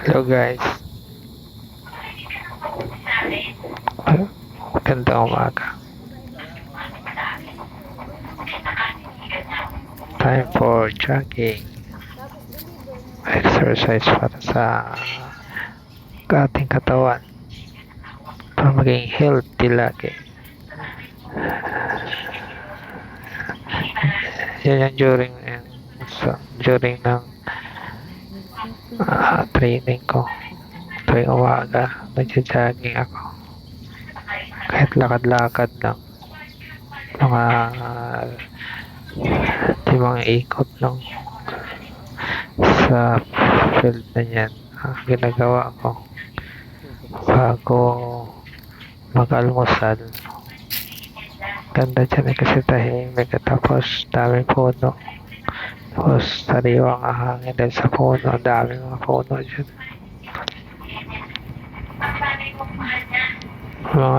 Hello guys, magandang umaga. Time for jogging. Exercise para sa ating katawan. Para maging healthy lagi. Yan during ng training ko. Tuwing umaga, nagja-jogging ako. Kahit lakad-lakad lang. Mga limang ikot lang sa field na yan ang ginagawa ko bago mag-almusal. Ganda dyan kasi tahimik at tapos daming puno, tapos sariwang hangin din sa puno, daming mga puno dyan.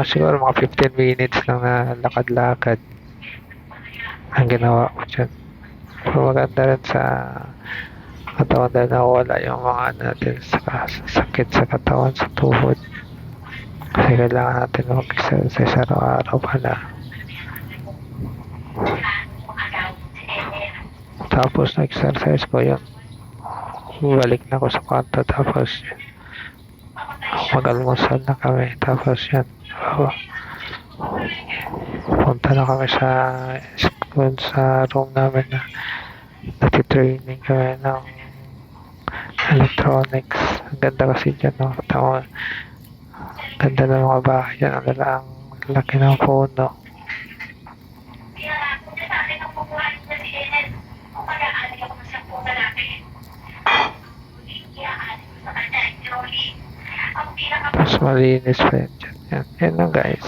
Siguro mga 15 minutes lang na lakad-lakad ang ginawa ko dyan. Maganda rin sa katawan dahil nawala yung mga sakit sa katawan, sa tuhod. Kasi kailangan natin mag-exercise araw-araw pala. Tapos na-exercise ko yun, balik na ako sa kwarto, tapos mag-almusal na kami, tapos yan, punta na kami sa room namin na nati-training kami ng electronics. Ang ganda kasi dyan, no? Ganda ng mga bahay dyan, ang laki ng puno. Mas malinis pa yan dyan. Yan lang guys.